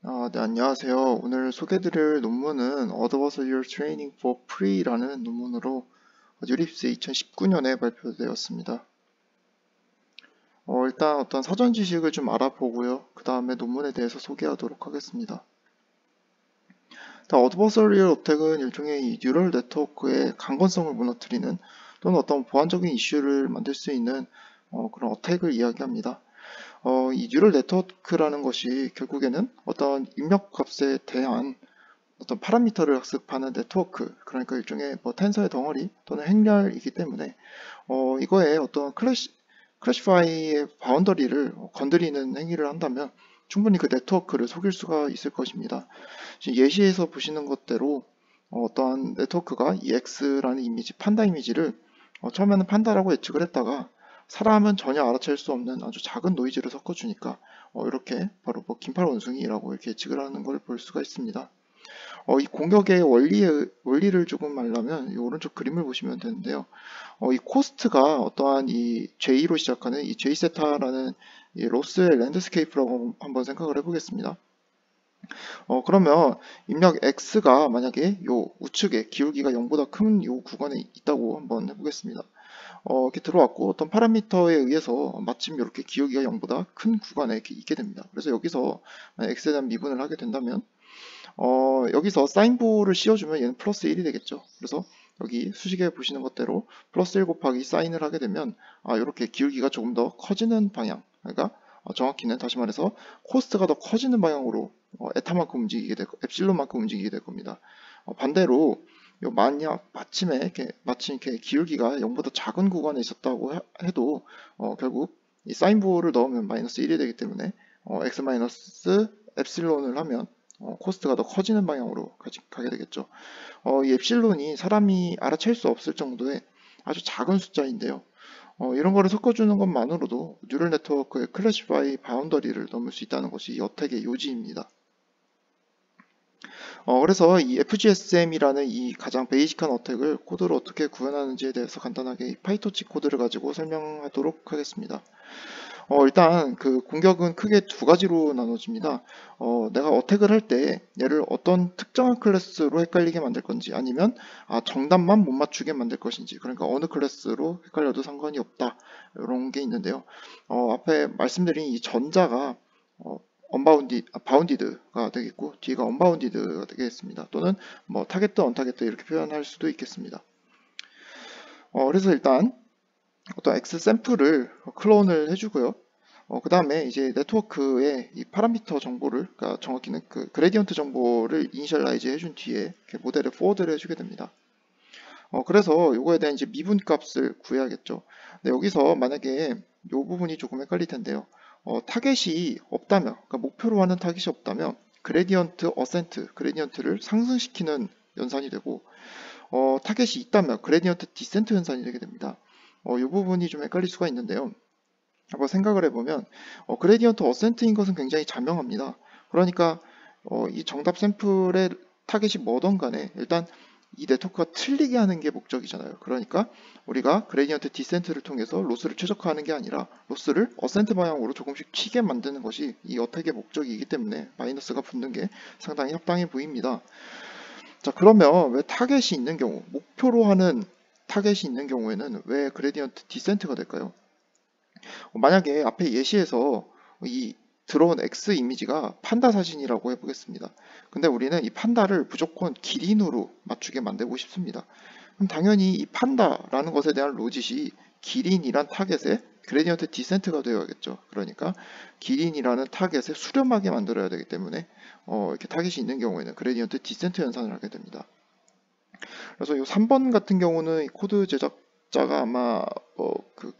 네, 안녕하세요. 오늘 소개드릴 논문은 Adversarial Training for Pre라는 논문으로 유립스 2019년에 발표되었습니다. 일단 어떤 사전 지식을 좀 알아보고요. 그 다음에 논문에 대해서 소개하도록 하겠습니다. Adversarial Attack은 일종의 이 뉴럴 네트워크의 강건성을 무너뜨리는 또는 어떤 보안적인 이슈를 만들 수 있는 그런 어택을 이야기합니다. 이 뉴럴 네트워크라는 것이 결국에는 어떤 입력값에 대한 어떤 파라미터를 학습하는 네트워크, 그러니까 일종의 뭐 텐서의 덩어리 또는 행렬이기 때문에 이거에 어떤 클래시파이의 바운더리를 건드리는 행위를 한다면 충분히 그 네트워크를 속일 수가 있을 것입니다. 지금 예시에서 보시는 것대로 어떠한 네트워크가 이 X라는 이미지, 판다 이미지를 처음에는 판다라고 예측을 했다가 사람은 전혀 알아챌 수 없는 아주 작은 노이즈를 섞어주니까 이렇게 바로 뭐 긴팔 원숭이라고 이렇게 예측을 하는 걸 볼 수가 있습니다. 이 공격의 원리를 조금 알려면 이 오른쪽 그림을 보시면 되는데요. 이 코스트가 어떠한 이 J로 시작하는 이 J세타라는 이 로스의 랜드스케이프라고 한번 생각을 해보겠습니다. 그러면 입력 X가 만약에 요 우측에 기울기가 0보다 큰 요 구간에 있다고 한번 해보겠습니다. 이렇게 들어왔고 어떤 파라미터에 의해서 마침 이렇게 기울기가 0보다 큰 구간에 이렇게 있게 됩니다. 그래서 여기서 X에 대한 미분을 하게 된다면 여기서 사인볼을 씌워주면 얘는 플러스 1이 되겠죠. 그래서 여기 수식에 보시는 것대로 플러스 1 곱하기 사인을 하게 되면 이렇게 기울기가 조금 더 커지는 방향, 그러니까 정확히는 다시 말해서 코스트가 더 커지는 방향으로 에타만큼 움직이게 되고 엡실론만큼 움직이게 될 겁니다. 반대로 만약 마침 이렇게 기울기가 0보다 작은 구간에 있었다고 해도 결국 이 사인볼을 넣으면 마이너스 1이 되기 때문에 x 마이너스 엡실론을 하면 코스트가 더 커지는 방향으로 가게 되겠죠. 이 엡실론이 사람이 알아챌 수 없을 정도의 아주 작은 숫자인데요. 이런 거를 섞어주는 것만으로도 뉴럴 네트워크의 클래시파이 바운더리를 넘을 수 있다는 것이 이 어택의 요지입니다. 그래서 이 FGSM이라는 이 가장 베이직한 어택을 코드로 어떻게 구현하는지에 대해서 간단하게 파이토치 코드를 가지고 설명하도록 하겠습니다. 일단 그 공격은 크게 두 가지로 나눠집니다. 내가 어택을 할 때 얘를 어떤 특정한 클래스로 헷갈리게 만들 건지 아니면 정답만 못 맞추게 만들 것인지, 그러니까 어느 클래스로 헷갈려도 상관이 없다, 이런 게 있는데요. 앞에 말씀드린 이 전자가 바운디드가 되겠고 뒤가 언바운디드가 되겠습니다. 또는 뭐 타겟드, 언타겟드 이렇게 표현할 수도 있겠습니다. 그래서 일단 어떤 X 샘플을 클론을 해주고요. 그 다음에 이제 네트워크의 이 파라미터 정보를, 그러니까 정확히는 그 그레디언트 정보를 이니셜라이즈 해준 뒤에 모델에 포워드를 해주게 됩니다. 그래서 이거에 대한 이제 미분 값을 구해야겠죠. 근데 여기서 만약에 이 부분이 조금 헷갈릴 텐데요. 타겟이 없다면, 그러니까 목표로 하는 타겟이 없다면 그레디언트 어센트, 그레디언트를 상승시키는 연산이 되고, 타겟이 있다면 그레디언트 디센트 연산이 되게 됩니다. 이 부분이 좀 헷갈릴 수가 있는데요. 한번 생각을 해보면 그레디언트 어센트인 것은 굉장히 자명합니다. 그러니까 이 정답 샘플의 타겟이 뭐든 간에 일단 이 네트워크가 틀리게 하는 게 목적이잖아요. 그러니까 우리가 그레디언트 디센트를 통해서 로스를 최적화하는 게 아니라 로스를 어센트 방향으로 조금씩 튀게 만드는 것이 이 어택의 목적이기 때문에 마이너스가 붙는 게 상당히 합당해 보입니다. 자, 그러면 왜 타겟이 있는 경우, 목표로 하는 타겟이 있는 경우에는 왜 그레디언트 디센트가 될까요? 만약에 앞에 예시에서 이 들어온 X 이미지가 판다 사진이라고 해보겠습니다. 근데 우리는 이 판다를 무조건 기린으로 맞추게 만들고 싶습니다. 그럼 당연히 이 판다라는 것에 대한 로짓이 기린이란 타겟에 그레디언트 디센트가 되어야겠죠. 그러니까 기린이라는 타겟에 수렴하게 만들어야 되기 때문에 이렇게 타겟이 있는 경우에는 그레디언트 디센트 연산을 하게 됩니다. 그래서 이 3번 같은 경우는 코드 제작자가 아마 그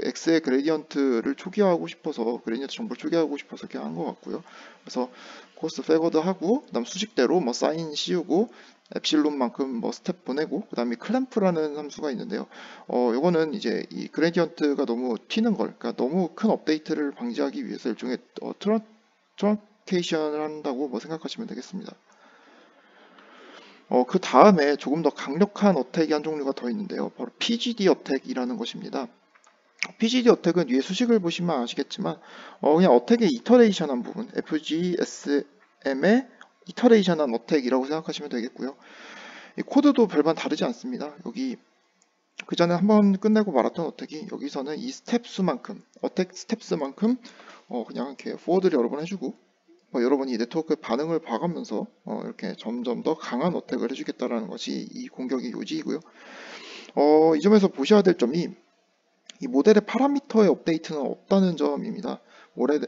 X의 그레디언트를 초기화하고 싶어서, 그레디언트 정보를 초기화하고 싶어서 이렇게 한 것 같고요. 그래서 코스트 패거드 하고, 그다음 수식대로 뭐 사인 씌우고, 엡실론만큼 뭐 스텝 보내고, 그다음에 클램프라는 함수가 있는데요. 요거는 이제 이 그레디언트가 너무 튀는 걸, 그러니까 너무 큰 업데이트를 방지하기 위해서 일종의 트렁케이션을 한다고 뭐 생각하시면 되겠습니다. 그 다음에 조금 더 강력한 어택이 한 종류가 더 있는데요. 바로 PGD 어택이라는 것입니다. PGD 어택은 위에 수식을 보시면 아시겠지만 그냥 어택의 이터레이션한 부분, FGSM PGDM의 이터레이션한 어택이라고 생각하시면 되겠고요. 이 코드도 별반 다르지 않습니다. 여기 그 전에 한번 끝내고 말았던 어택이 여기서는 이 스텝 수만큼, 어택 스텝 수만큼 그냥 이렇게 포워드를 여러 번 해주고 여러분이 네트워크의 반응을 봐가면서 이렇게 점점 더 강한 어택을 해주겠다라는 것이 이 공격의 요지이고요. 이 점에서 보셔야 될 점이 이 모델의 파라미터의 업데이트는 없다는 점입니다.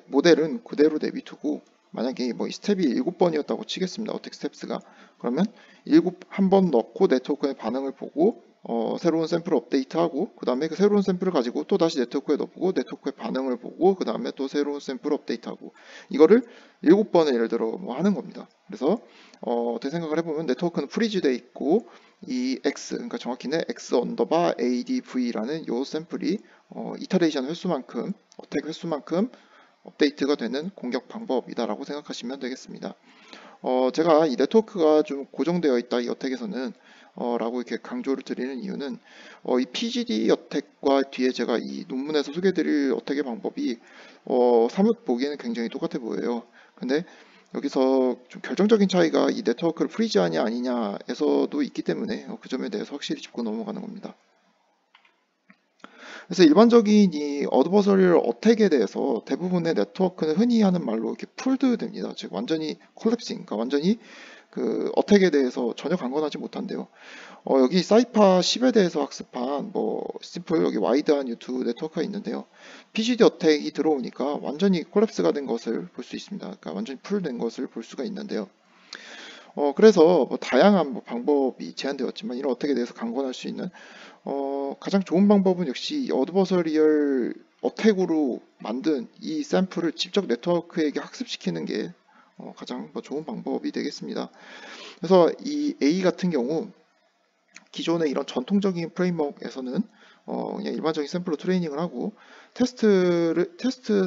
모델은 그대로 내비두고 만약에 뭐 이 스텝이 7번이었다고 치겠습니다. 어택 스텝스가. 그러면 7번 넣고 네트워크의 반응을 보고 새로운 샘플을 업데이트하고 그 다음에 그 새로운 샘플을 가지고 또 다시 네트워크에 넣어보고 네트워크의 반응을 보고 그 다음에 또 새로운 샘플을 업데이트하고 이거를 7번을 예를 들어 뭐 하는 겁니다. 그래서 어떻게 생각을 해보면 네트워크는 프리즈되어 있고 이 x, 그러니까 정확히는 x 언더바 adv라는 요 샘플이 이터레이션 횟수만큼, 어택 횟수만큼 업데이트가 되는 공격 방법이다라고 생각하시면 되겠습니다. 제가 이 네트워크가 좀 고정되어 있다 이 어택에서는 라고 이렇게 강조를 드리는 이유는 이 PGD 어택과 뒤에 제가 이 논문에서 소개드릴 어택의 방법이 사뭇 보기에는 굉장히 똑같아 보여요. 근데 여기서 좀 결정적인 차이가 이 네트워크를 프리즈하냐 아니냐에서도 있기 때문에 그 점에 대해서 확실히 짚고 넘어가는 겁니다. 그래서 일반적인 이 어드버서리얼 어택에 대해서 대부분의 네트워크는 흔히 하는 말로 이렇게 풀드 됩니다. 즉 완전히 콜랩싱, 그러니까 완전히 그 어택에 대해서 전혀 강건하지 못한데요. 여기 사이파 10에 대해서 학습한 뭐 심플 여기 와이드한 유튜브 네트워크가 있는데요. PGD 어택이 들어오니까 완전히 콜랩스가 된 것을 볼 수 있습니다. 그러니까 완전히 풀된 것을 볼 수가 있는데요. 그래서 뭐 다양한 뭐 방법이 제한되었지만 이런 어택에 대해서 강건할 수 있는 가장 좋은 방법은 역시 어드버서리얼 어택으로 만든 이 샘플을 직접 네트워크에게 학습시키는 게 가장 뭐 좋은 방법이 되겠습니다. 그래서 이 A 같은 경우 기존의 이런 전통적인 프레임워크에서는 그냥 일반적인 샘플로 트레이닝을 하고 테스트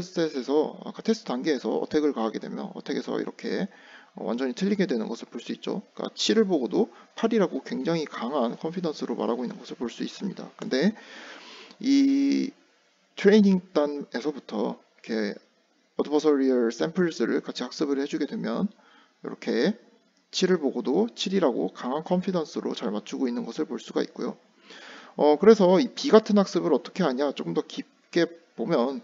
셋에서 아까 테스트 단계에서 어택을 가하게 되면 어택에서 이렇게 완전히 틀리게 되는 것을 볼 수 있죠. 그러니까 7을 보고도 8이라고 굉장히 강한 컨피던스로 말하고 있는 것을 볼 수 있습니다. 근데 이 트레이닝 단에서부터 이렇게 어드버서리얼 샘플스를 같이 학습을 해주게 되면 이렇게 7을 보고도 7이라고 강한 컨피던스로 잘 맞추고 있는 것을 볼 수가 있고요. 그래서 이 B 같은 학습을 어떻게 하냐 조금 더 깊게 보면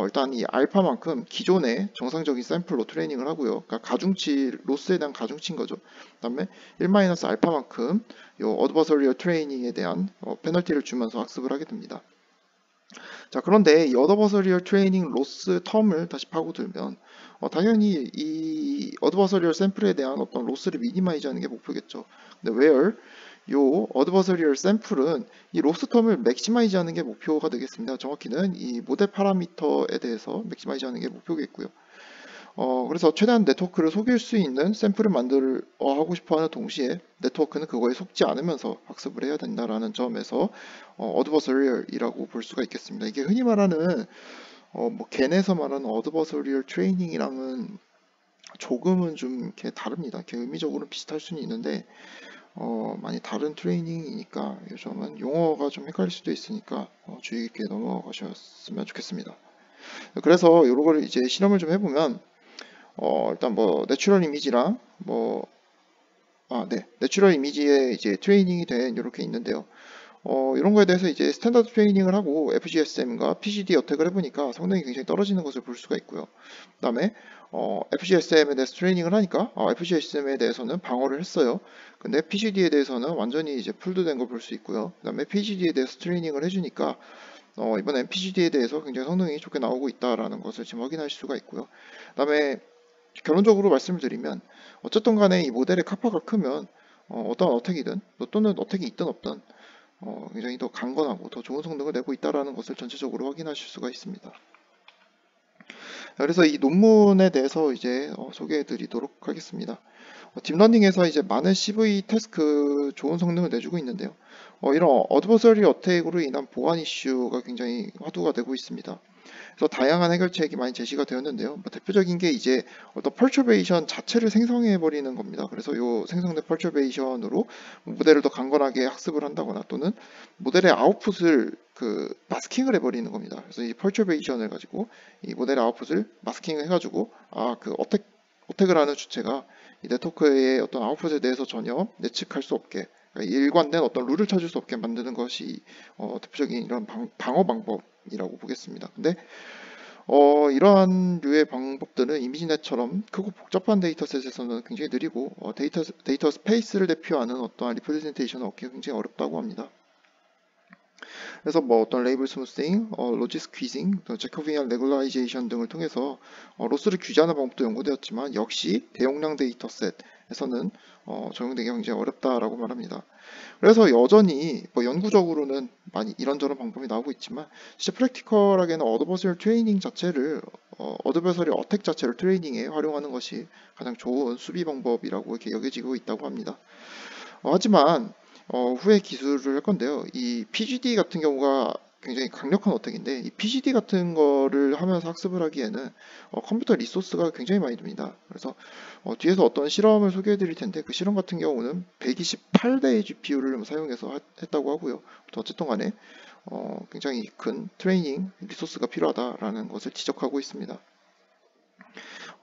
일단 이 알파만큼 기존의 정상적인 샘플로 트레이닝을 하고요. 그러니까 가중치, 로스에 대한 가중치인 거죠. 그 다음에 1-알파만큼 요 어드버서리얼 트레이닝에 대한 페널티를 주면서 학습을 하게 됩니다. 자, 그런데 이 어드버서리얼 트레이닝 로스 텀을 다시 파고들면 당연히 이 어드버서리얼 샘플에 대한 어떤 로스를 미니마이즈 하는 게 목표겠죠. 근데 where 요 어드버서리얼 샘플은 이 로스 텀을 맥시마이즈 하는 게 목표가 되겠습니다. 정확히는 이 모델 파라미터에 대해서 맥시마이즈 하는 게 목표겠고요. 그래서 최대한 네트워크를 속일 수 있는 샘플을 하고 싶어 하는 동시에 네트워크는 그거에 속지 않으면서 학습을 해야 된다라는 점에서 어드버서리얼이라고 볼 수가 있겠습니다. 이게 흔히 말하는 뭐 겐에서 말하는 어드버서리얼 트레이닝이랑은 조금은 좀 이렇게 다릅니다. 이렇게 의미적으로 비슷할 수는 있는데 많이 다른 트레이닝이니까 이 점은 용어가 좀 헷갈릴 수도 있으니까 주의 깊게 넘어가셨으면 좋겠습니다. 그래서 이런 걸 이제 실험을 좀 해보면 일단 뭐 내추럴 이미지랑 내추럴 이미지에 이제 트레이닝이 된 이렇게 있는데요. 이런 거에 대해서 이제 스탠다드 트레이닝을 하고 FGSM과 PGD 어택을 해보니까 성능이 굉장히 떨어지는 것을 볼 수가 있고요. 그 다음에 FGSM에 대해서 트레이닝을 하니까 FGSM에 대해서는 방어를 했어요. 근데 PGD에 대해서는 완전히 이제 풀드된 걸 볼 수 있고요. 그 다음에 PGD에 대해서 트레이닝을 해주니까 이번엔 PGD에 대해서 굉장히 성능이 좋게 나오고 있다라는 것을 지금 확인할 수가 있고요. 그 다음에 결론적으로 말씀을 드리면 어쨌든 간에 이 모델의 카파가 크면 어떤 어택이든 또는 어택이 있든 없든 굉장히 더 강건하고 더 좋은 성능을 내고 있다는 것을 전체적으로 확인하실 수가 있습니다. 그래서 이 논문에 대해서 이제 소개해 드리도록 하겠습니다. 딥러닝에서 이제 많은 CV 태스크 좋은 성능을 내주고 있는데요. 이런 어드버서리 어택으로 인한 보안 이슈가 굉장히 화두가 되고 있습니다. 그래서 다양한 해결책이 많이 제시가 되었는데요. 대표적인 게 이제 어떤 펄처베이션 자체를 생성해 버리는 겁니다. 그래서 이 생성된 펄처베이션으로 모델을 더 강건하게 학습을 한다거나 또는 모델의 아웃풋을 마스킹을 해버리는 겁니다. 그래서 이 펄처베이션을 가지고 이 모델의 아웃풋을 마스킹을 해가지고 그 어택 어택을 하는 주체가 이 네트워크의 어떤 아웃풋에 대해서 전혀 예측할 수 없게, 그러니까 일관된 어떤 룰을 찾을 수 없게 만드는 것이 대표적인 이런 방어 방법이라고 보겠습니다. 근데 이러한 류의 방법들은 이미지넷처럼 크고 복잡한 데이터셋에서는 굉장히 느리고 데이터 스페이스를 대표하는 어떠한 리프레젠테이션을 얻기가 굉장히 어렵다고 합니다. 그래서 뭐 어떤 레이블 스무싱, 로지 스퀴징, 제코비안 레귤라이제이션 등을 통해서 로스를 규제하는 방법도 연구되었지만 역시 대용량 데이터셋에서는 적용되기 굉장히 어렵다라고 말합니다. 그래서 여전히 뭐 연구적으로는 많이 이런저런 방법이 나오고 있지만 진짜 프랙티컬하게는 어드버서리 트레이닝 자체를 어드버서리 어택 자체를 트레이닝에 활용하는 것이 가장 좋은 수비 방법이라고 이렇게 여겨지고 있다고 합니다. 하지만 후에 기술을 할 건데요. 이 PGD 같은 경우가 굉장히 강력한 어택인데 이 PGD 같은 거를 하면서 학습을 하기에는 컴퓨터 리소스가 굉장히 많이 듭니다. 그래서 뒤에서 어떤 실험을 소개해 드릴 텐데 그 실험 같은 경우는 128대의 GPU를 사용해서 했다고 하고요. 또 어쨌든 간에 굉장히 큰 트레이닝 리소스가 필요하다라는 것을 지적하고 있습니다.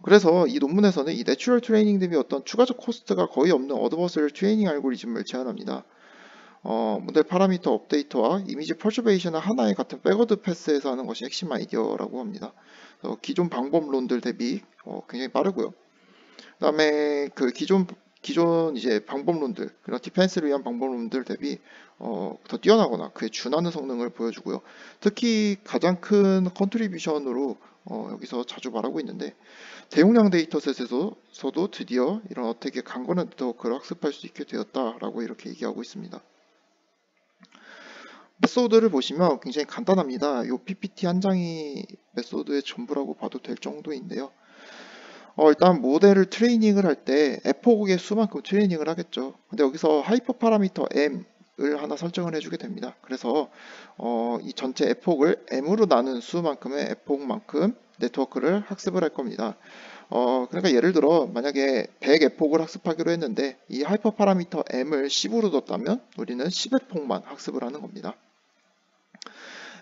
그래서 이 논문에서는 이 내추럴 트레이닝 대비 어떤 추가적 코스트가 거의 없는 어드버서리 트레이닝 알고리즘을 제안합니다. 모델 파라미터 업데이터와 이미지 퍼즈베이션을 하나의 같은 백워드 패스에서 하는 것이 핵심 아이디어라고 합니다. 기존 방법론들 대비 굉장히 빠르고요. 그 다음에 그 기존 이제 방법론들, 그런 디펜스를 위한 방법론들 대비 더 뛰어나거나 그에 준하는 성능을 보여주고요. 특히 가장 큰 컨트리뷰션으로 여기서 자주 말하고 있는데 대용량 데이터셋에서도 드디어 이런 어택의 강건한 네트워크를 학습할 수 있게 되었다라고 이렇게 얘기하고 있습니다. 메소드를 보시면 굉장히 간단합니다. 이 PPT 한 장이 메소드의 전부라고 봐도 될 정도인데요. 일단 모델을 트레이닝을 할 때 에포그의 수만큼 트레이닝을 하겠죠. 근데 여기서 하이퍼 파라미터 m을 하나 설정을 해주게 됩니다. 그래서 이 전체 에폭을 m으로 나눈 수만큼의 에폭만큼 네트워크를 학습을 할 겁니다. 그러니까 예를 들어 만약에 100 에폭을 학습하기로 했는데 이 하이퍼 파라미터 m을 10으로 뒀다면 우리는 10에폭만 학습을 하는 겁니다.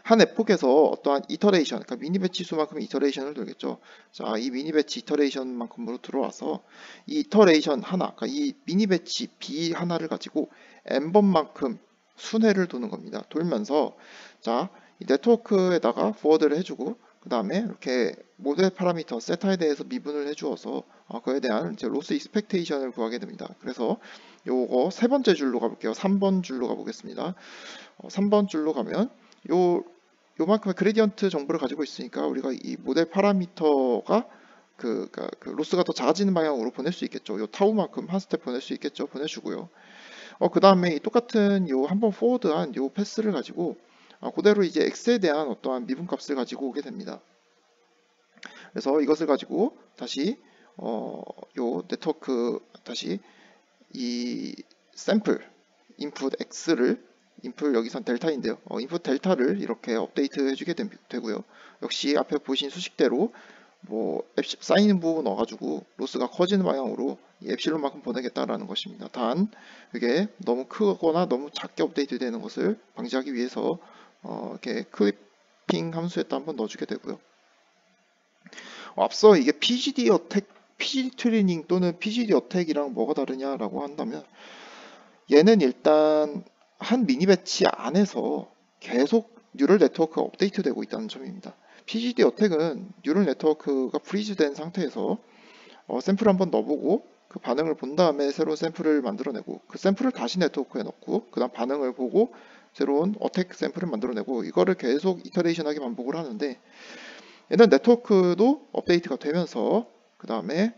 한 에폭에서 어떠한 이터레이션, 그러니까 미니 배치 수만큼의 이터레이션을 돌겠죠. 자, 이 미니 배치 이터레이션만큼으로 들어와서 이 이터레이션 하나, 그러니까 이 미니 배치 B 하나를 가지고 n번만큼 순회를 도는 겁니다. 돌면서 자, 이 네트워크에다가 포워드를 해주고 그 다음에 이렇게 모델 파라미터 세타에 대해서 미분을 해주어서 그에 대한 이제 로스 익스펙테이션을 구하게 됩니다. 그래서 요거 세 번째 줄로 가볼게요. 3번 줄로 가보겠습니다. 3번 줄로 가면 요만큼의 그레디언트 정보를 가지고 있으니까 우리가 이 모델 파라미터가 그러니까 그 로스가 더 작아지는 방향으로 보낼 수 있겠죠. 요 타우만큼 한 스텝 보낼 수 있겠죠. 보내주고요. 그 다음에 똑같은 요 한번 포워드한 요 패스를 가지고 그대로 이제 x에 대한 어떠한 미분값을 가지고 오게 됩니다. 그래서 이것을 가지고 다시 요 네트워크 다시 이 샘플 인풋 x를 인풋 여기선 델타인데요. 인풋 델타를 이렇게 업데이트 해주게 되고요. 역시 앞에 보신 수식대로 뭐 사인 부분 넣어가지고 로스가 커지는 방향으로 이 엡실론만큼 보내겠다라는 것입니다. 단 이게 너무 크거나 너무 작게 업데이트 되는 것을 방지하기 위해서 이렇게 클리핑 함수에다 한번 넣어주게 되고요. 앞서 이게 PGD 어택, PGD 트레이닝 또는 PGD 어택이랑 뭐가 다르냐라고 한다면 얘는 일단 한 미니 배치 안에서 계속 뉴럴 네트워크가 업데이트 되고 있다는 점입니다. PGD 어택은 뉴럴 네트워크가 프리즈된 상태에서 샘플을 한번 넣어보고 그 반응을 본 다음에 새로운 샘플을 만들어내고 그 샘플을 다시 네트워크에 넣고 그 다음 반응을 보고 새로운 어택 샘플을 만들어내고 이거를 계속 이터레이션하게 반복을 하는데 얘는 네트워크도 업데이트가 되면서 그 다음에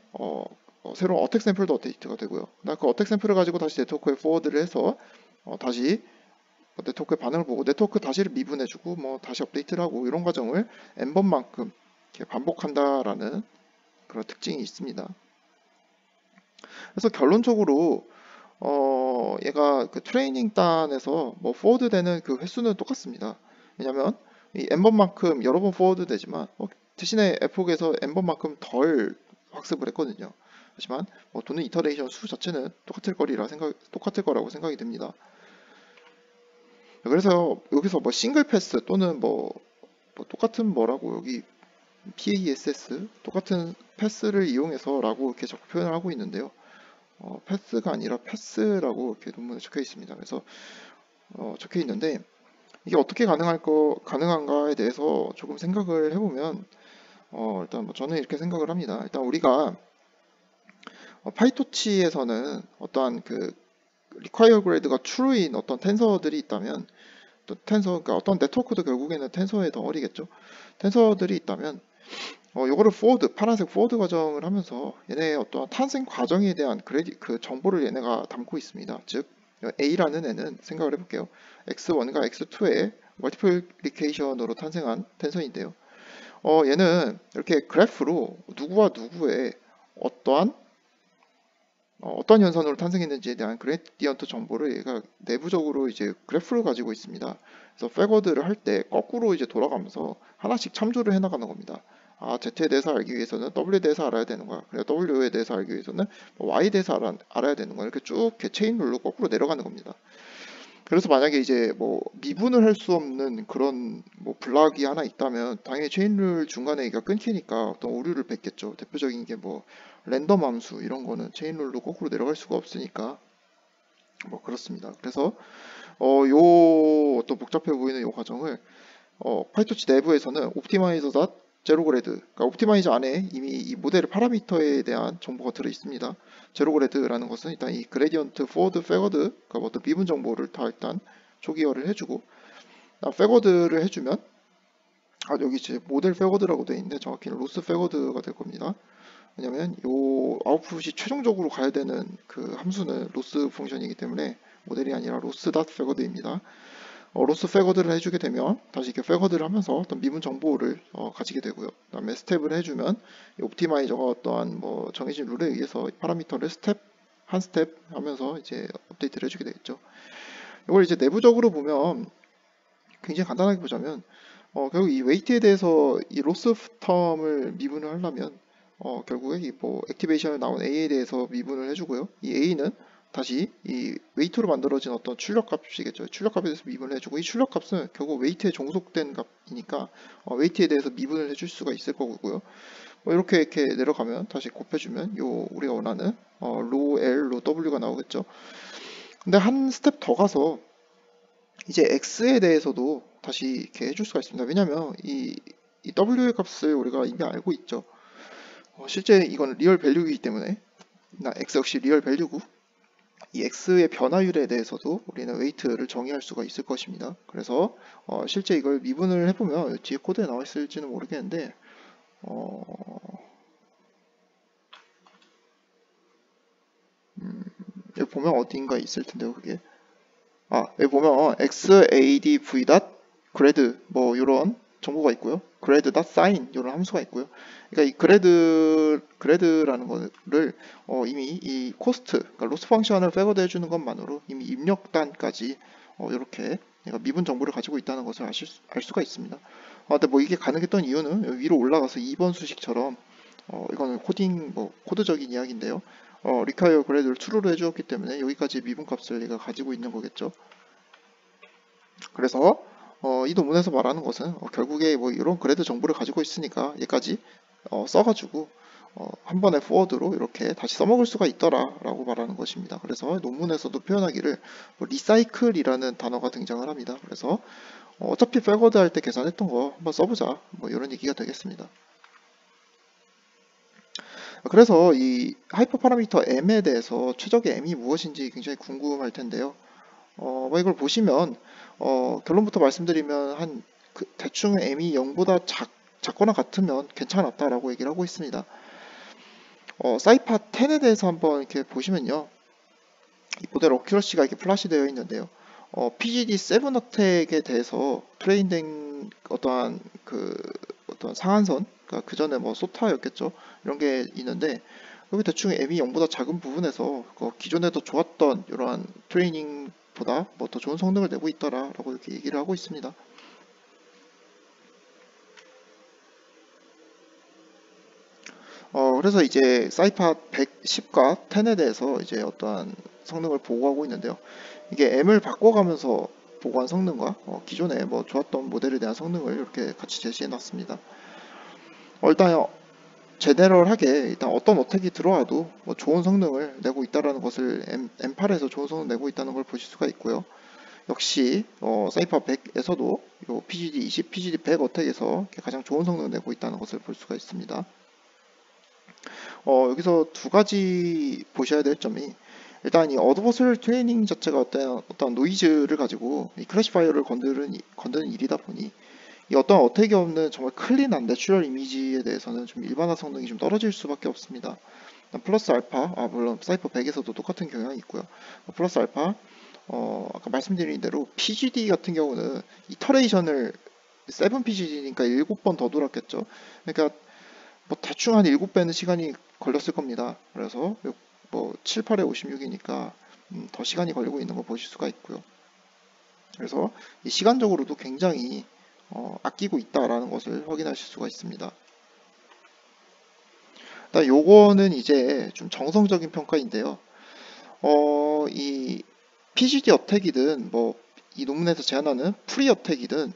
새로운 어택 샘플도 업데이트가 되고요. 그 어택 샘플을 가지고 다시 네트워크에 포워드를 해서 다시 네트워크의 반응을 보고 네트워크 다시를 미분해주고 뭐 다시 업데이트를 하고 이런 과정을 n번만큼 이렇게 반복한다라는 그런 특징이 있습니다. 그래서 결론적으로 얘가 그 트레이닝 단에서 뭐 포워드 되는 그 횟수는 똑같습니다. 왜냐하면 이 n번만큼 여러 번 포워드 되지만 대신에 에폭에서 n번만큼 덜 학습을 했거든요. 하지만 도는 이터레이션 수 자체는 똑같을 거라고 생각이 됩니다. 그래서 여기서 뭐 싱글 패스 또는 뭐 똑같은 뭐라고 여기 PASS 똑같은 패스를 이용해서 라고 이렇게 자꾸 표현을 하고 있는데요. 패스가 아니라 패스라고 이렇게 논문에 적혀 있습니다. 그래서 적혀 있는데 이게 어떻게 가능한가에 대해서 조금 생각을 해보면 일단 뭐 저는 이렇게 생각을 합니다. 일단 우리가 파이토치에서는 어떠한 그 require grade가 true인 어떤 텐서들이 있다면 또 그러니까 어떤 네트워크도 결국에는 텐서의 덩어리겠죠. 텐서들이 있다면 요거를 파란색 포워드 과정을 하면서 얘네의 어떠한 탄생 과정에 대한 그 정보를 얘네가 담고 있습니다. 즉 A라는 애는 생각을 해볼게요. X1과 X2의 멀티플리케이션으로 탄생한 텐서인데요. 얘는 이렇게 그래프로 누구와 누구의 어떠한 연산으로 탄생했는지에 대한 그레디언트 정보를 얘가 내부적으로 이제 그래프를 가지고 있습니다. 그래서 패거드를 할 때 거꾸로 이제 돌아가면서 하나씩 참조를 해나가는 겁니다. Z에 대해서 알기 위해서는 W에 대해서 알아야 되는 거야. 그리고 W에 대해서 알기 위해서는 Y에 대해서 알아야 되는 거야. 이렇게 쭉 체인 룰로 거꾸로 내려가는 겁니다. 그래서 만약에 이제 뭐 미분을 할 수 없는 그런 뭐 블락이 하나 있다면 당연히 체인룰 중간에 이가 끊기니까 어떤 오류를 뱉겠죠. 대표적인 게 뭐 랜덤 함수 이런 거는 체인룰로 거꾸로 내려갈 수가 없으니까 뭐 그렇습니다. 그래서 요 어떤 복잡해 보이는 요 과정을 파이토치 내부에서는 옵티마이저 제로그레드, 그러니까 옵티마이저 안에 이미 이 모델의 파라미터에 대한 정보가 들어 있습니다. 제로그레드라는 것은 일단 이 그레디언트, 포워드, 패거드, 그러니까 어떤 미분 정보를 다 일단 초기화를 해주고, 패거드를 해주면, 여기 이제 모델 패거드라고 되어 있는데 정확히는 로스 패거드가 될 겁니다. 왜냐면 요 아웃풋이 최종적으로 가야 되는 그 함수는 로스 펑션이기 때문에 모델이 아니라 로스 닷 패거드입니다. 로스 패거드를 해주게 되면 다시 이렇게 패거드를 하면서 어떤 미분 정보를 가지게 되고요. 그다음에 스텝을 해주면 이 옵티마이저가 어떠한 뭐 정해진 룰에 의해서 파라미터를 한 스텝 하면서 이제 업데이트를 해주게 되겠죠. 이걸 이제 내부적으로 보면 굉장히 간단하게 보자면 결국 이 웨이트에 대해서 이 로스 텀을 미분을 하려면 결국에 이 뭐 액티베이션에 나온 A에 대해서 미분을 해주고요. 이 A는 다시 이 웨이트로 만들어진 어떤 출력값이겠죠. 출력값에 대해서 미분을 해주고 이 출력값은 결국 웨이트에 종속된 값이니까 웨이트에 대해서 미분을 해줄 수가 있을 거고요. 뭐 이렇게 내려가면 다시 곱해주면 요 우리가 원하는 로 L, 로 W가 나오겠죠. 근데 한 스텝 더 가서 이제 X에 대해서도 다시 이렇게 해줄 수가 있습니다. 왜냐하면 이 W의 값을 우리가 이미 알고 있죠. 실제 이건 리얼 밸류이기 때문에 X 역시 리얼 밸류고 이 X의 변화율에 대해서도 우리는 웨이트를 정의할 수가 있을 것입니다. 그래서 실제 이걸 미분을 해보면 뒤에 코드에 나와 있을지는 모르겠는데 여기 보면 어딘가 있을 텐데요. 그게 여기 보면 xadv. grad 뭐 이런 정보가 있고요. grad. sign 이런 함수가 있고요. 그러니까 이 grad라는 거를 이미 이 코스트, 그러니까 로스 펑션을 패거드 해주는 것만으로 이미 입력단까지 이렇게 미분 정보를 가지고 있다는 것을 알 수가 있습니다. 근데 뭐 이게 가능했던 이유는 위로 올라가서 2번 수식처럼 이거는 코드적인 이야기인데요. require grade를 true로 해주었기 때문에 여기까지 미분값을 얘가 가지고 있는 거겠죠. 그래서 이 논문에서 말하는 것은 결국에 뭐 이런 그래드 정보를 가지고 있으니까 얘까지 써가지고 한 번에 포워드로 이렇게 다시 써먹을 수가 있더라 라고 말하는 것입니다. 그래서 논문에서도 표현하기를 리사이클이라는 단어가 등장을 합니다. 그래서 어차피 패거드 할 때 계산했던 거 한번 써보자 뭐 이런 얘기가 되겠습니다. 그래서 이 하이퍼 파라미터 m에 대해서 최적의 m이 무엇인지 굉장히 궁금할 텐데요. 뭐 이걸 보시면 결론부터 말씀드리면 대충 m이 0보다 작거나 같으면 괜찮았다라고 얘기를 하고 있습니다. 사이파 10에 대해서 한번 이렇게 보시면요. 이 모델 어큐러시가 이렇게 플래시 되어 있는데요. PGD7 어택에 대해서 트레인된 어떠한 상한선, 그러니까 그 전에 뭐 소타였겠죠. 이런 게 있는데 여기 대충 m이 0보다 작은 부분에서 기존에 더 좋았던 이러한 트레이닝보다 뭐 더 좋은 성능을 내고 있더라라고 이렇게 얘기를 하고 있습니다. 그래서 이제 사이파 110과 10에 대해서 이제 어떠한 성능을 보고하고 있는데요. 이게 M을 바꿔가면서 보고한 성능과 기존에 뭐 좋았던 모델에 대한 성능을 이렇게 같이 제시해 놨습니다. 일단 제네럴하게 일단 어떤 어택이 들어와도 뭐 좋은 성능을 내고 있다라는 것을 M8에서 좋은 성능 내고 있다는 걸 보실 수가 있고요. 역시 사이퍼 100에서도 요 PGD 20, PGD 100 어택에서 가장 좋은 성능을 내고 있다는 것을 볼 수가 있습니다. 여기서 두 가지 보셔야 될 점이, 일단 이 어드버서리 트레이닝 자체가 어떤 노이즈를 가지고 이 클래시파이어를 건드는 일이다 보니 이 어떤 어택이 없는 정말 클린한 내추럴 이미지에 대해서는 좀 일반화 성능이 좀 떨어질 수밖에 없습니다. 플러스 알파, 물론 사이퍼 100에서도 똑같은 경향이 있고요. 플러스 알파, 아까 말씀드린 대로 PGD 같은 경우는 이터레이션을 7PGD니까 7번 더 돌았겠죠. 그러니까 뭐 대충 한 7배는 시간이 걸렸을 겁니다. 그래서 뭐 7, 8에 56이니까 더 시간이 걸리고 있는 거 보실 수가 있고요. 그래서 이 시간적으로도 굉장히 아끼고 있다라는 것을 확인하실 수가 있습니다. 일단 요거는 이제 좀 정성적인 평가인데요. 이 PGD 어택이든 뭐 이 논문에서 제안하는 프리 어택이든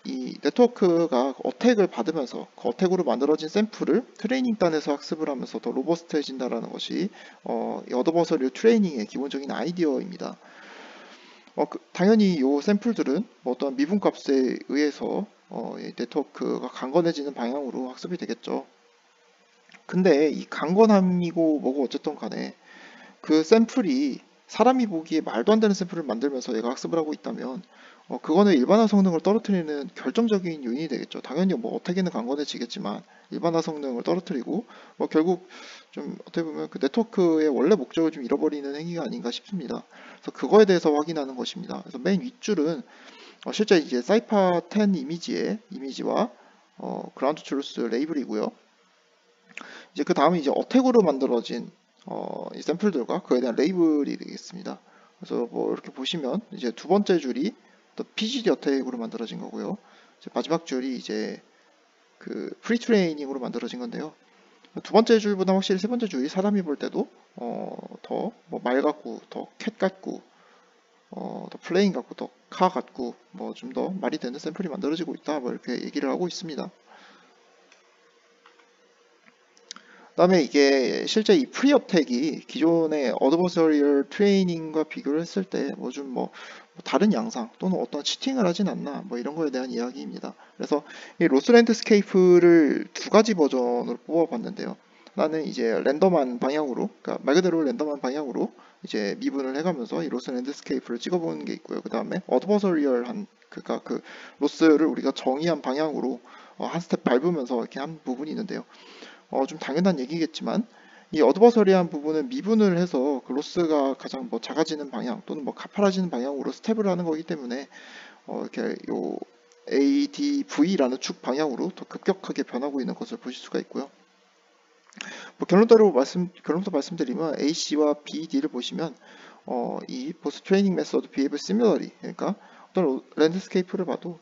이 네트워크가 어택을 받으면서 그 어택으로 만들어진 샘플을 트레이닝단에서 학습을 하면서 더 로버스트해진다라는 것이 이 어드버서리 트레이닝의 기본적인 아이디어입니다. 당연히 이 샘플들은 뭐 어떤 미분값에 의해서 이 네트워크가 강건해지는 방향으로 학습이 되겠죠. 근데 이 강건함이고 뭐고 어쨌든 간에 그 샘플이 사람이 보기에 말도 안 되는 샘플을 만들면서 얘가 학습을 하고 있다면 그거는 일반화 성능을 떨어뜨리는 결정적인 요인이 되겠죠. 당연히 뭐 어떻게는 강건해지겠지만 일반화 성능을 떨어뜨리고 뭐 결국 좀 어떻게 보면 그 네트워크의 원래 목적을 좀 잃어버리는 행위가 아닌가 싶습니다. 그래서 그거에 대해서 확인하는 것입니다. 그래서 맨 윗줄은 실제 이제 사이파 10 이미지와 그라운드 트루스 레이블이고요. 이제 그 다음에 이제 어택으로 만들어진 이 샘플들과 그에 대한 레이블이 되겠습니다. 그래서 뭐 이렇게 보시면 이제 두 번째 줄이 또 PGD 어택으로 만들어진 거고요. 이제 마지막 줄이 이제 그 프리트레이닝으로 만들어진 건데요. 두 번째 줄보다 확실히 세 번째 줄이 사람이 볼 때도 더 뭐 말 같고 더 캣 같고 더 플레인 같고 더 카 같고 뭐 좀 더 말이 되는 샘플이 만들어지고 있다 뭐 이렇게 얘기를 하고 있습니다. 그다음에 이게 실제 이 프리어택이 기존의 어드버서리얼 트레이닝과 비교를 했을 때 뭐 좀 뭐 다른 양상 또는 어떤 치팅을 하진 않나 뭐 이런 거에 대한 이야기입니다. 그래서 이 로스 랜드스케이프를 두 가지 버전으로 뽑아봤는데요. 나는 이제 랜덤한 방향으로, 그러니까 말 그대로 랜덤한 방향으로 이제 미분을 해가면서 이 로스 랜드스케이프를 찍어보는 게 있고요. 그 다음에 어드버서리얼한, 그러니까 그 로스를 우리가 정의한 방향으로 한 스텝 밟으면서 이렇게 한 부분이 있는데요. 좀 당연한 얘기겠지만 이 어드버서리한 부분은 미분을 해서 그 로스가 가장 뭐 작아지는 방향 또는 뭐 가파라지는 방향으로 스텝을 하는 거기 때문에 이렇게 요 ADV라는 축 방향으로 더 급격하게 변하고 있는 것을 보실 수가 있고요. 뭐 결론부터 말씀드리면 AC와 BD를 보시면 이 보스 트레이닝 메서드 behave similarly, 그러니까 어떤 랜드스케이프를 봐도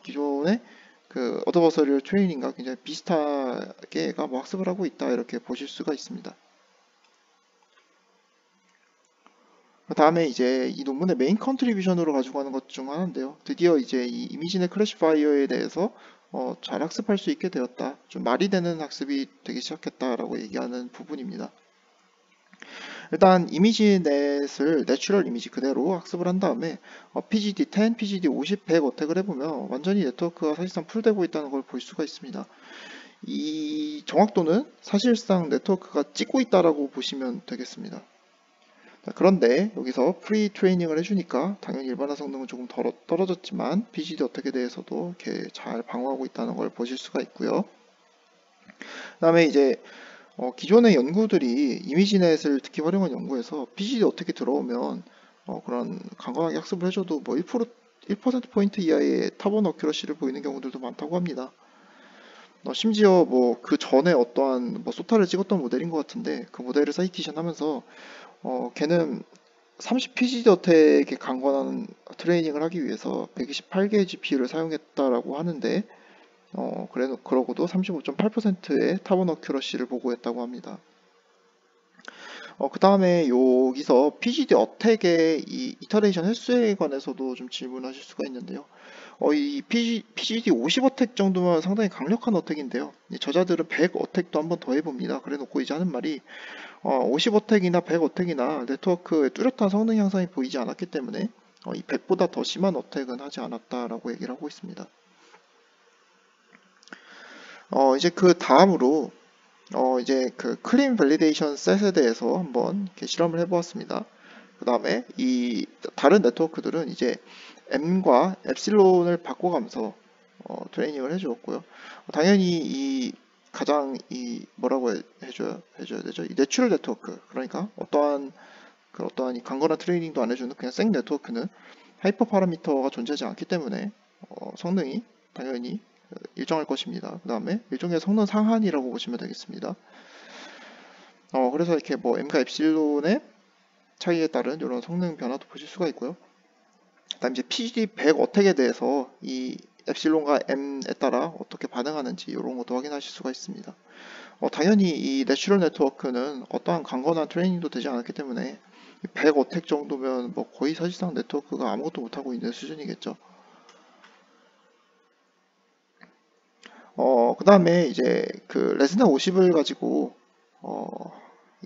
기존의 그 어드버서리얼 트레이닝과 굉장히 비슷하게 뭐 학습을 하고 있다 이렇게 보실 수가 있습니다. 그 다음에 이제 이 논문의 메인 컨트리뷰션으로 가지고 가는 것 중 하나인데요. 드디어 이제 이 이미지넷 클래시파이어에 대해서 잘 학습할 수 있게 되었다. 좀 말이 되는 학습이 되기 시작했다라고 얘기하는 부분입니다. 일단 이미지넷을 내추럴 이미지 그대로 학습을 한 다음에 PGD10, PGD50, 100 어택을 해보면 완전히 네트워크가 사실상 풀되고 있다는 걸 볼 수가 있습니다. 이 정확도는 사실상 네트워크가 찍고 있다라고 보시면 되겠습니다. 그런데 여기서 프리 트레이닝을 해주니까 당연히 일반화 성능은 조금 떨어졌지만 PGD 어택에 대해서도 이렇게 잘 방어하고 있다는 걸 보실 수가 있고요. 그 다음에 이제 기존의 연구들이 이미지넷을 특히 활용한 연구에서 PGD 어택이 들어오면 그런 강건하게 학습을 해줘도 뭐 1%포인트 이하의 탑원 어큐러시를 보이는 경우들도 많다고 합니다. 심지어 뭐 그 전에 어떠한 뭐 소타를 찍었던 모델인 것 같은데 그 모델을 사이티션 하면서 걔는 30PGD 어택에 강건한 트레이닝을 하기 위해서 128개의 GPU를 사용했다라고 하는데 그러고도 35.8%의 탑원 어큐러시를 보고했다고 합니다. 그 다음에 여기서 PGD 어택의 이 이터레이션 횟수에 관해서도 좀 질문하실 수가 있는데요. 이 PGD 50어택 정도면 상당히 강력한 어택인데요. 저자들은 100어택도 한번 더 해봅니다. 그래 놓고 이제 하는 말이 50어택이나 100어택이나 네트워크의 뚜렷한 성능 향상이 보이지 않았기 때문에 이 100보다 더 심한 어택은 하지 않았다라고 얘기를 하고 있습니다. 이제 그 다음으로 이제 그 클린 밸리데이션 셋에 대해서 한번 이렇게 실험을 해보았습니다. 그 다음에 이 다른 네트워크들은 이제 M과 엡실론을 바꿔가면서 트레이닝을 해주었고요. 당연히 이 가장 이 뭐라고 해줘야 되죠? 이 내추럴 네트워크, 그러니까 어떠한 이 강건한 트레이닝도 안 해주는 그냥 생 네트워크는 하이퍼 파라미터가 존재하지 않기 때문에 성능이 당연히 일정할 것입니다. 그 다음에 일종의 성능 상한이라고 보시면 되겠습니다. 그래서 이렇게 뭐 M과 엡실론의 차이에 따른 이런 성능 변화도 보실 수가 있고요. 그다음 이제 PGD 100 어택에 대해서 이 엡실론과 M에 따라 어떻게 반응하는지 이런 것도 확인하실 수가 있습니다. 당연히 이 내추럴 네트워크는 어떠한 강건한 트레이닝도 되지 않았기 때문에 100 어택 정도면 뭐 거의 사실상 네트워크가 아무것도 못하고 있는 수준이겠죠. 그 다음에 이제 그 레스나 50을 가지고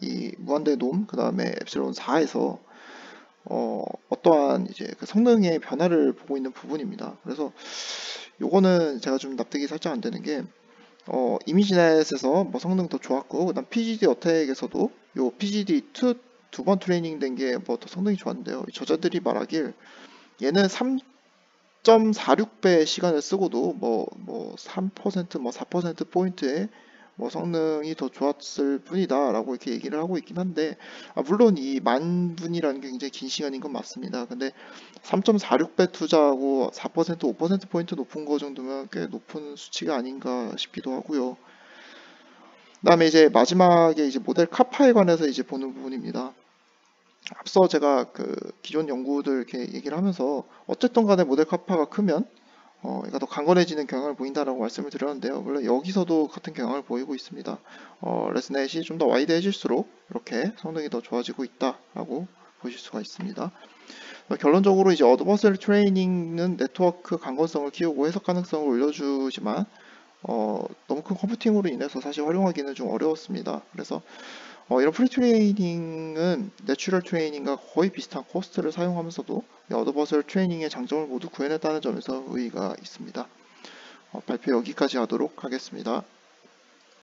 이 무한대 놈, 그 다음에 엡실론 4에서 어떠한 이제 그 성능의 변화를 보고 있는 부분입니다. 그래서 요거는 제가 좀 납득이 살짝 안 되는 게 이미지넷에서 뭐 성능 더 좋았고, 그다음 PGD 어택에서도 요 PGD 2두 번 트레이닝 된 게 뭐 더 성능이 좋았는데요. 저자들이 말하길 얘는 3.46배 시간을 쓰고도 뭐 3% 뭐 4% 포인트의 뭐 성능이 더 좋았을 뿐이다 라고 이렇게 얘기를 하고 있긴 한데, 물론 이 10,000분이라는 게 굉장히 긴 시간인 건 맞습니다. 근데 3.46배 투자하고 4% 5% 포인트 높은 거 정도면 꽤 높은 수치가 아닌가 싶기도 하고요. 그 다음에 이제 마지막에 이제 모델 카파에 관해서 이제 보는 부분입니다. 앞서 제가 그 기존 연구들 이렇게 얘기를 하면서 어쨌든 간에 모델 카파가 크면 얘가 더 강건해지는 경향을 보인다라고 말씀을 드렸는데요. 물론 여기서도 같은 경향을 보이고 있습니다. 레스넷이 좀 더 와이드해질수록 이렇게 성능이 더 좋아지고 있다라고 보실 수가 있습니다. 결론적으로 이제 어드버서리 트레이닝은 네트워크 강건성을 키우고 해석 가능성을 올려주지만 너무 큰 컴퓨팅으로 인해서 사실 활용하기는 좀 어려웠습니다. 그래서 이런 프리트레이닝은 내추럴 트레이닝과 거의 비슷한 코스트를 사용하면서도 어드버서리 트레이닝의 장점을 모두 구해냈다는 점에서 의의가 있습니다. 발표 여기까지 하도록 하겠습니다.